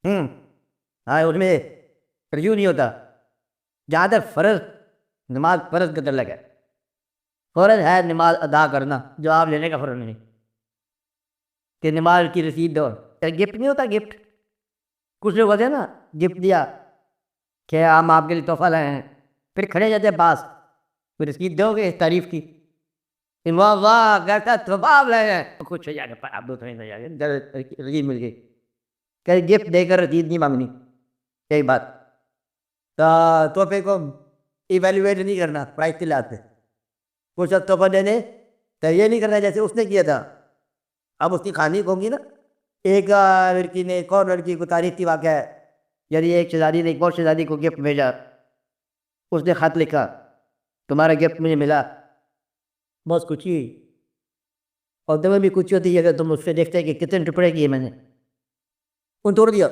ہوں ہاں اس میں رجوع نہیں ہوتا. جہاں تک فرض نماز فرض کا تعلق ہے، فرض ہے نماز ادا کرنا، جواب لینے کا فرض نہیں کہ نماز کی رسید دو. گفٹ نہیں ہوتا، گفٹ کچھ لوگ ہوتے ہیں نا، گفٹ دیا کہ ہم آپ کے لیے تحفہ لائے ہیں، پھر کھڑے جاتے ہیں پاس، پھر رسید دو گے تعریف کی، واہ واہ کہتا تحفہ آپ لائے ہیں، خوش ہو جائے گا. آپ دو تھوڑی جا کے رسید مل گئی کہ گفٹ دے کر رسید نہیں مانگنی. یہی بات تحفے کو ایویلویٹ نہیں کرنا، پرائز کے لاتے کچھ اب تحفہ دینے تو یہ نہیں کرنا جیسے اس نے کیا تھا. اب اس کی کہانی ہوگی نا، ایک لڑکی نے ایک اور لڑکی کو تعریف کی واقعہ ہے، یعنی ایک شہزادی نے ایک اور شہزادی کو گفٹ بھیجا، اس نے خط لکھا تمہارا گفٹ مجھے ملا، بہت خوشی ہوئی. اور تمہیں بھی خوشی ہوتی ہے اگر تم اس سے دیکھتے کہ کتنے ٹکڑے کیے میں نے، ان توڑ دیا،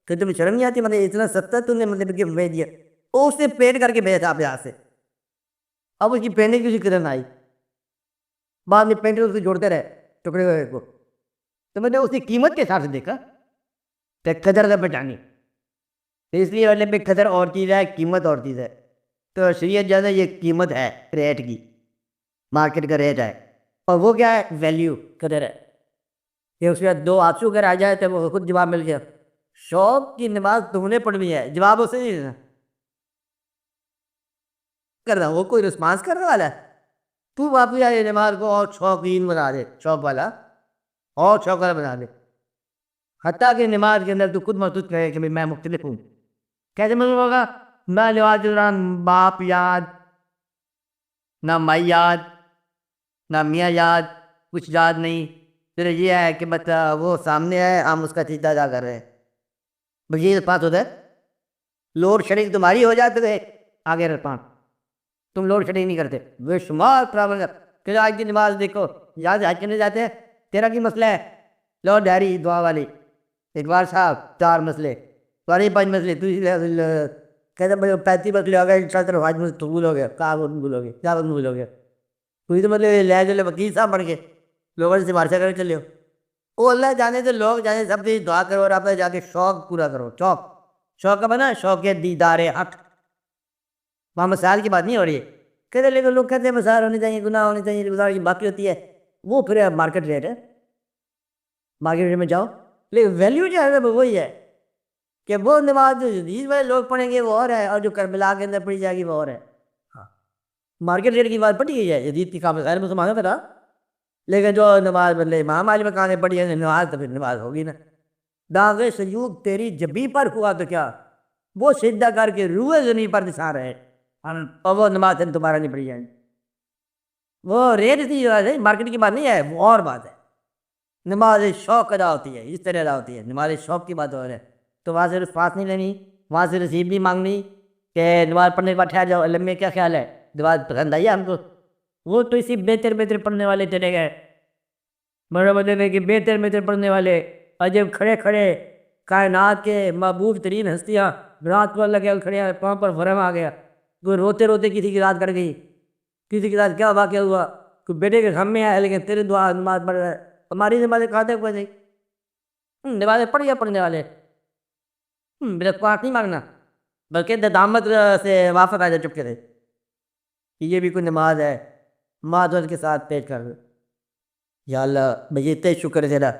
کہ تمہیں شرم نہیں آتی؟ مطلب اتنا سستا تم نے مطلب گفٹ بھیج دیا. اور اس نے پینٹ کر کے بھیجا تھا آپ یہاں سے، اب اس کی پینٹنگ کی قدر نہ آئی، بعد میں پینٹر اس کو جوڑتے رہے ٹکڑے ہوئے کو، تو میں نے اس کی قیمت کے حساب سے دیکھا کہ قدر نہ پہچانی. تو اس لیے مطلب قدر اور چیز ہے، قیمت اور چیز ہے. تو شریعت جو ہے نا یہ قیمت ہے ریٹ کی، مارکیٹ کا ریٹ ہے، اور وہ کیا ہے؟ ویلیو، قدر ہے. کہ اس کے بعد دو آنسو اگر آ جائے تو وہ خود جواب مل گیا، شوق کی نماز تم نے پڑھنی ہے، جواب اسے نہیں دینا کرنا، وہ کوئی رسپانس کرنے والا ہے. تو واپس آئے نماز کو اور شوقین بنا دے، شوق والا اور شوق والا بنا دے، حتیٰ کہ نماز کے اندر تو خود محسوس کرے کہ میں مختلف ہوں. کیسے معلوم ہوگا؟ میں نماز کے دوران باپ یاد، نہ مائی یاد، نہ میاں یاد، کچھ یاد نہیں. پھر یہ ہے کہ مطلب وہ سامنے ہے، ہم اس کا سجدہ ادا کر رہے ہیں، بس یہ بات ہوتا ہے. لوڈ شیڈنگ تمہاری ہو جاتی ہے آگے رکھا، تم لوڈ شیڈنگ نہیں کرتے. بے شمار پرابلم ہے کہ آج کی نماز دیکھو، یاد حج کرنے جاتے ہیں، تیرا کی مسئلہ ہے؟ لو ڈائری دعا والی، اقبال صاحب 4 مسئلے، تمہارے 5 مسئلے، کہتے ہیں 35 مسئلے ہو گئے، ان شاء اللہ حج میں قبول ہو گیا. کہاں قبول ہو گیا؟ کیا قبول ہو گیا؟ کوئی تو مطلب لے جو وکیل صاحب بن گئے، لوگوں سے سفارشیں کرنے چلے ہو. وہ اللہ جانے سے لوگ جانے سب سے دعا کرو اور آپ جا کے شوق پورا کرو. شوق کا بنا شوق دیدار حق، وہاں مسائل کی بات نہیں ہو رہی ہے. کہتے لیکن لوگ کہتے ہیں مسائل ہونے چاہیے، گناہ ہونے چاہیے، گزار کی باقی ہوتی ہے، وہ پھر مارکیٹ ریٹ ہے، مارکیٹ ریٹ میں جاؤ. لیکن ویلیو جو ہے وہ وہی ہے کہ وہ نماز جو جدید والے لوگ پڑھیں گے وہ اور ہے، اور جو کربلا کے اندر پڑھی جائے گی وہ اور ہے. مارکیٹ ریٹ کی بات پڑھی گئی ہے جدید کی کام غیر مسلمانوں پہ تھا، لیکن جو نماز بدلے امام علی مکان نے پڑھی ہے نماز تو پھر نماز ہوگی نا. داغ سیوب تیری جبی پر ہوا تو کیا، وہ سجدہ کر کے روئے زمین پر نثار ہے، اور وہ نماز تمہارا نہیں پڑھی جائے. وہ ریٹ کی مارکیٹ کی بات نہیں ہے، وہ اور بات ہے. نماز شوق ادا ہوتی ہے، اس طرح ادا ہوتی ہے، نماز شوق کی بات ہو رہی ہے. تو وہاں سے رسپانس نہیں لینی، وہاں سے رسید نہیں مانگنی کہ نماز پڑھنے کے بعد ٹھہر جاؤ، علم میں کیا خیال ہے، نماز پسند آئی ہے ہم کو. وہ تو اسی بہتر پڑھنے والے چلے گئے، میرا مطلب ہے کہ بہتر پڑھنے والے عجب کھڑے کھڑے کائنات کے محبوب ترین ہستیاں رات کو اللہ کے کھڑے ہیں، پاؤں پر فرم آ گیا. کوئی روتے روتے کسی کی رات کٹ گئی، کسی کے ساتھ کیا واقعہ ہوا، کوئی بیٹے کے غم میں آیا لیکن تیرے دعا نماز پڑھ رہا ہے. ہماری نمازیں کھاتے کوئی نہیں، نمازیں پڑھ گیا پڑھنے والے، بریکفاسٹ نہیں مانگنا، بلکہ دامت سے وافق آ جائے چپ کے رہے کہ یہ بھی کوئی نماز ہے، معذرت کے ساتھ پیش کر. یا اللہ مجھے اتنے شکر ہے تیرا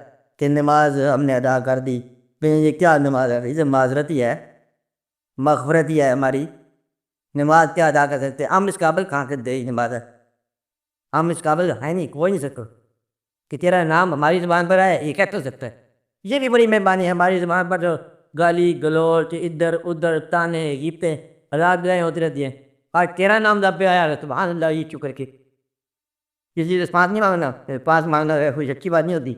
کہ نماز ہم نے ادا کر دی. یہ کیا نماز ہے؟ یہ معذرت ہی ہے، مغفرت ہی ہے ہماری. نماز کیا ادا کر سکتے؟ ہم اس قابل کہاں سے دے نماز ہے، ہم اس قابل ہے نہیں، کوئی نہیں سکتا کہ تیرا نام ہماری زبان پر آئے، یہ کہہ تو سکتا ہے. یہ بھی بڑی مہربانی ہے، ہماری زبان پر جو گالی گلوچ ادھر ادھر تانے غیبتیں رات گئے ہوتی رہتی ہیں، آج تیرا نام دب پہ آیا سبحان اللہ، یہ شکر کے کسی رسپانس نہیں مانگنا. رسپانس مانگنا کوئی اچھی بات نہیں ہوتی.